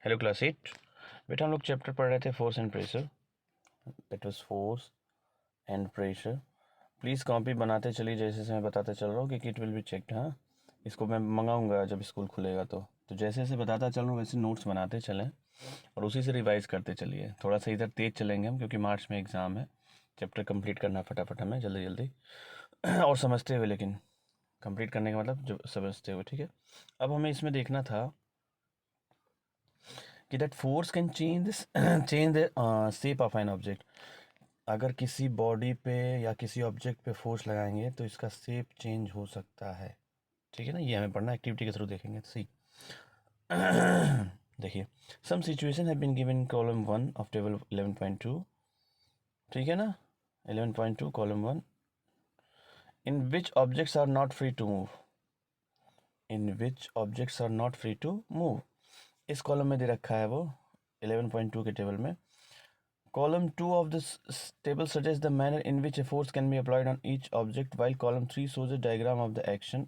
Hello class 8। बेटा हम लोग चैप्टर पढ़ रहे थे force and pressure. It was force and pressure. Please copy बनाते चलिए, जैसे जैसे मैं बताता चल रहा हूँ कि इट विल बी चेक्ड। हाँ, इसको मैं मंगाऊंगा जब स्कूल खुलेगा तो जैसे जैसे बताता चल रहा हूँ वैसे नोट्स बनाते चलें और उसी से रिवाइज करते चलिए। थोड़ा सा इधर तेज चलेंगे हम, क्योंकि मार्च में एग्ज़ाम है। चैप्टर कंप्लीट करना फटाफट हमें, जल्दी जल्दी और समझते हुए, लेकिन कंप्लीट करने का मतलब जो समझते हुए, ठीक है। अब हमें इसमें देखना था कि that force can change this change the shape of an object. अगर किसी बॉडी पे या किसी ऑब्जेक्ट पे फोर्स लगाएंगे तो इसका शेप चेंज हो सकता है, ठीक है ना। ये हमें पढ़ना, एक्टिविटी के थ्रू देखेंगे। सी देखिए, some situation have been given in column 1 of table 11.2, ठीक है ना। 11.2 column 1, in which objects are not free to move. In which objects are not free to move, इस कॉलम में दे रखा है वो 11.2 के टेबल में। Column 2 of this table suggests the manner in which a force can be applied on each object, while column 3 shows a diagram of the action.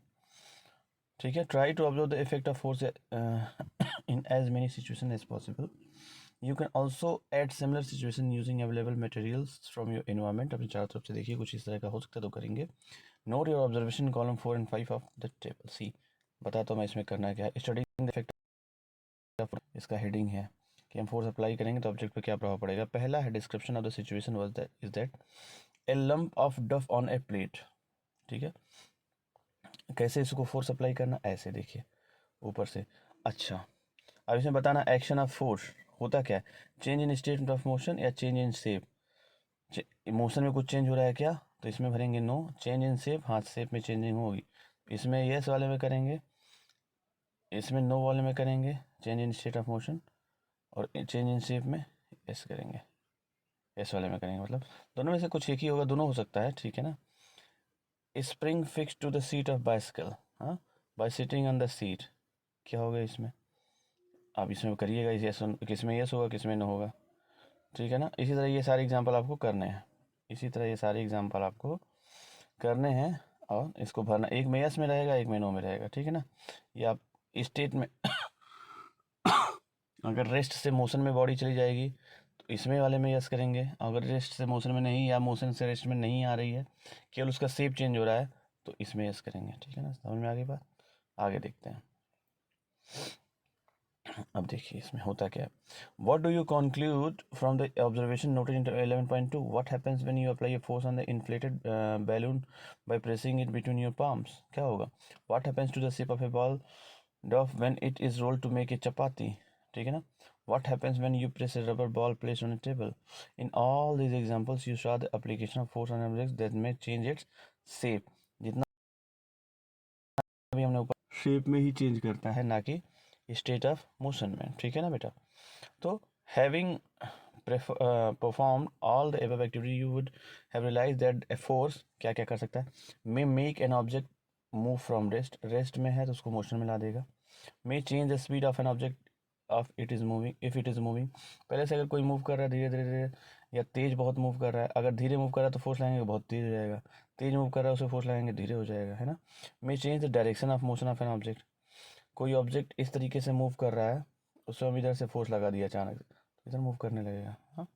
ठीक है, try to observe the effect of force in as many situations as possible. You can also add similar situation using available materials from your environment. अपनी चारों तरफ से देखिए, कुछ इस तरह का हो सकता है तो करेंगे। Note your observation in column 4 and 5 of the table. See, बताता हूँ मैं इसमें करना क्या है। Studying the effect of, इसका हेडिंग है कि हम फोर्स अप्लाई करेंगे तो ऑब्जेक्ट पे क्या प्रभाव पड़ेगा। पहला है description of the situation was that is that A lump of डफ ऑन ए प्लेट, ठीक है। कैसे इसको फोर्स अप्लाई करना, ऐसे देखिए ऊपर से। अच्छा, अब इसमें बताना एक्शन ऑफ फोर्स होता क्या है, change in state of motion या चेंज इन शेप। मोशन में कुछ चेंज हो रहा है क्या, तो इसमें भरेंगे नो। चेंज इन शेप, हाँ शेप में चेंजिंग होगी, इसमें यस वाले में करेंगे, इसमें नो वाले में करेंगे change in state of motion, और चेंज इन शेप में यस करेंगे, एस वाले में करेंगे। मतलब दोनों में से कुछ एक ही होगा, दोनों हो सकता है, ठीक है ना। Spring fix to the seat of bicycle, हाँ, by sitting on the seat, क्या होगा इसमें। आप इसमें करिएगा, किसमें यस होगा किसमें नो होगा, ठीक है ना। इसी तरह ये सारे एग्जाम्पल आपको करने हैं, इसी तरह ये सारे एग्जाम्पल आपको करने हैं और इसको भरना। एक में यस में रहेगा, एक में नो में रहेगा, ठीक है ना। ये आप स्टेट में अगर रेस्ट से मोशन में बॉडी चली जाएगी तो इसमें वाले में यस करेंगे। अगर रेस्ट से मोशन में नहीं, या मोशन से रेस्ट में नहीं आ रही है, केवल उसका शेप चेंज हो रहा है, तो इसमें यस करेंगे, ठीक है ना। समझ में आ गई बात, आगे देखते हैं। अब देखिए इसमें होता क्या है। What do you conclude from the observation noted in 11.2, what happens when you apply a force on the inflated balloon by pressing it between your palms, क्या होगा। What happens to the shape of a ball dough when it is rolled to make a chapati, ठीक है ना। What happens when you press a rubber ball placed on a table? In all these examples, you saw the application of force on objects that may change its shape. जितना भी हमने ऊपर shape में ही change करता है, ना कि state of motion में, ठीक है ना बेटा। तो having performed all the above activity, you would have realized that a force क्या क्या कर सकता है, may make an object move from rest, rest में है तो उसको मोशन में ला देगा। may change the speed of an object of it is moving, if it is moving, पहले से अगर कोई मूव कर रहा है धीरे धीरे धीरे, या तेज बहुत मूव कर रहा है, अगर धीरे मूव कर रहा है तो फोर्स लगाएंगे बहुत तेज हो जाएगा, तेज मूव कर रहा है उसे फोर्स लगाएंगे धीरे हो जाएगा, है ना। may change the direction of motion of an object, कोई ऑब्जेक्ट इस तरीके से मूव कर रहा है, उसे हम इधर से फोर्स लगा दिया अचानक से, तो इधर मूव करने लगेगा। हाँ,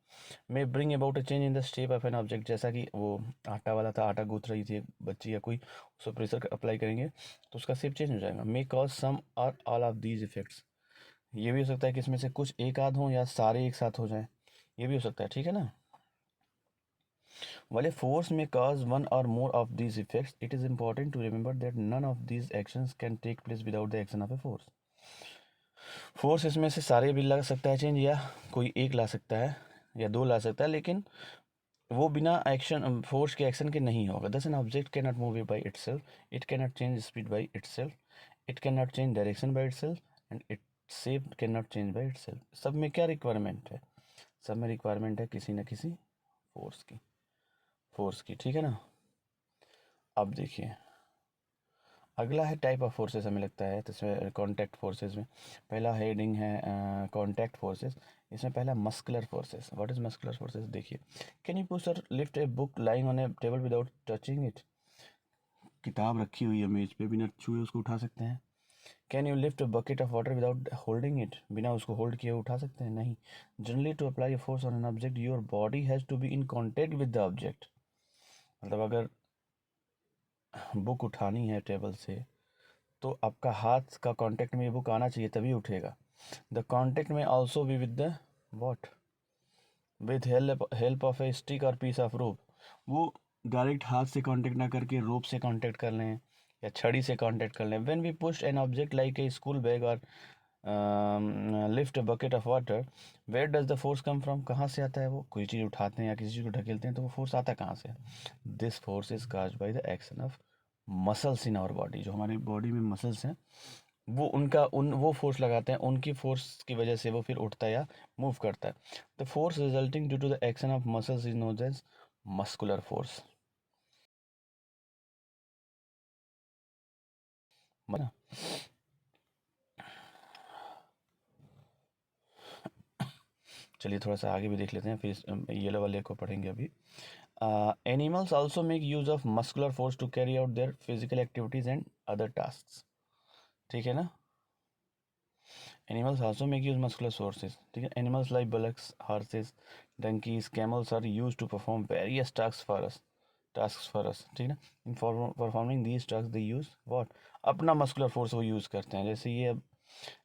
मे bring about a change in the shape of an object, जैसा कि वो आटा वाला था, आटा गूंथ रही थी एक बच्ची या कोई, उस पर प्रेशर अप्लाई करेंगे तो उसका शेप चेंज हो जाएगा। मे कॉज सम और ऑल ऑफ दीज इफेक्ट्स, ये भी हो सकता है कि इसमें से कुछ एक आध हो या सारे एक साथ हो जाए, ये भी हो सकता है, ठीक है ना। While a force may cause one or more of these effects, it is important to remember that none of these actions can take place without the action of a force. Force इसमें से सारे भी ला सकता है change, या कोई एक ला सकता है या दो ला सकता है, लेकिन वो बिना एक्शन फोर्स के एक्शन के नहीं होगा। दस an object can not move by it self, it can not change speed by it self, it can not change direction by it self, and it shape can not change by it self. सब में क्या requirement है, सब में requirement है किसी न किसी फोर्स की, ठीक है ना। अब देखिए अगला है टाइप ऑफ फोर्सेस, हमें लगता है तो इसमें कॉन्टैक्ट फोर्सेस में पहला हेडिंग है कॉन्टैक्ट फोर्सेस। इसमें पहला muscular forces. What is muscular forces, देखिए, कैन यू पुश और lift a book lying on A table without touching it, किताब रखी हुई है मेज पे, बिना छुए उसको उठा सकते हैं। Can you lift a bucket of water without holding it? बिना उसको होल्ड किए उठा सकते हैं? नहीं। Generally to apply a force on an object your body has to be in contact with the object. मतलब अगर बुक उठानी है टेबल से तो आपका हाथ का कांटेक्ट में ये बुक आना चाहिए तभी उठेगा। द कांटेक्ट में also be with the what? With help of A stick और पीस ऑफ रोप। वो डायरेक्ट हाथ से कांटेक्ट ना करके रोप से कांटेक्ट कर लें या छड़ी से कांटेक्ट कर लें। When we push an object like a school bag और lift a bucket of water, where does the force come from? कहाँ से आता है वो? कोई चीज़ उठाते हैं या किसी चीज़ को ढकेलते हैं तो वो फोर्स आता कहाँ से? This force is caused by the action of muscles in our body. जो हमारी बॉडी में मसल्स हैं वो वो फोर्स लगाते हैं, उनकी फोर्स की वजह से वो फिर उठता है या मूव करता है। The force resulting due to the action of muscles is known as muscular force. चलिए थोड़ा सा आगे भी देख लेते हैं, फिर येलो वाले को पढ़ेंगे अभी। Animals also make use of muscular force to carry out their physical activities and other task. ठीक है ना? Animals also make use muscular sources. ठीक है। Animals like bullocks, horses, donkeys, camels are used to perform various tasks for us। ठीक है ना? In performing these task they use what? अपना muscular force वो यूज़ करते हैं। जैसे ये अब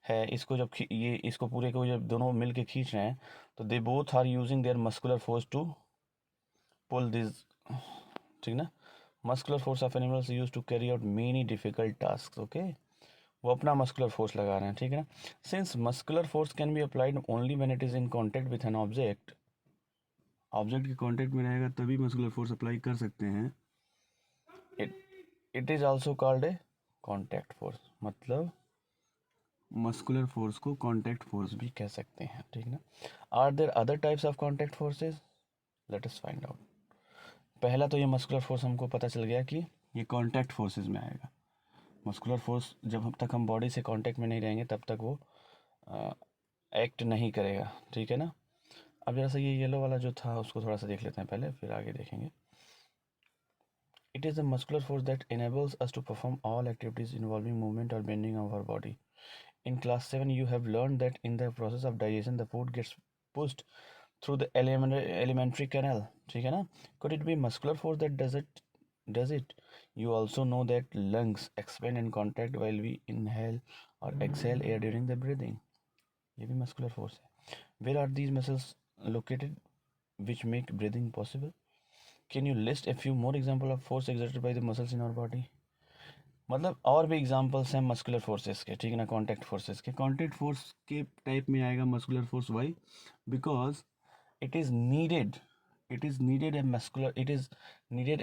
है, इसको जब ये इसको पूरे को जब दोनों मिल के खींच रहे हैं तो they both are using their muscular force to pull this. ठीक ना? Muscular force of animals use to carry out many difficult task. Okay, वो अपना मस्कुलर फोर्स लगा रहे हैं। ठीक है ना? Since muscular force can be applied only when it is in contact with an object, object के कॉन्टेक्ट में रहेगा तभी मस्कुलर फोर्स अप्लाई कर सकते हैं। It is also called a contact force. मतलब मस्कुलर फोर्स को कॉन्टैक्ट फोर्स भी कह सकते हैं। ठीक ना? Are there other types of contact forces? Let us find out. पहला तो ये मस्कुलर फोर्स हमको पता चल गया कि ये कॉन्टैक्ट फोर्सेज में आएगा। मस्कुलर फोर्स जब तक हम बॉडी से कांटेक्ट में नहीं रहेंगे तब तक वो एक्ट नहीं करेगा। ठीक है ना? अब जरा सा ये येलो वाला जो था उसको थोड़ा सा देख लेते हैं पहले, फिर आगे देखेंगे। It is the muscular force that enables us to perform all activities involving movement or bending of our body. In class 7 you have learned that in the process of digestion the food gets pushed through the alimentary canal। ठीक है ना? Could it be muscular force that does it? You also know that lungs expand and contract while we inhale or exhale air during the breathing। ये भी muscular force है। Where are these muscles located which make breathing possible? Can you list a few more example of force exerted by the muscles in our body? मतलब और भी examples हैं muscular forces के। ठीक है ना? कॉन्टैक्ट फोर्सेस के। कॉन्टैक्ट फोर्स के टाइप में आएगा muscular force. Why? Because it is needed a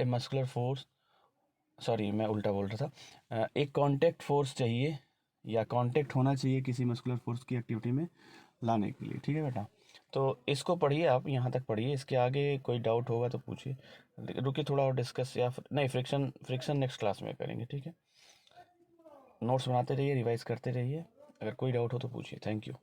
muscular force. Sorry, मैं उल्टा बोल रहा था। एक कॉन्टैक्ट फोर्स चाहिए या कॉन्टैक्ट होना चाहिए किसी मस्कुलर फोर्स की एक्टिविटी में लाने के लिए। ठीक है बेटा? तो इसको पढ़िए, आप यहाँ तक पढ़िए। इसके आगे कोई डाउट होगा तो पूछिए। रुकिए थोड़ा और डिस्कस, या नहीं, फ्रिक्शन नेक्स्ट क्लास में करेंगे। ठीक है? नोट्स बनाते रहिए, रिवाइज करते रहिए। अगर कोई डाउट हो तो पूछिए। Thank you.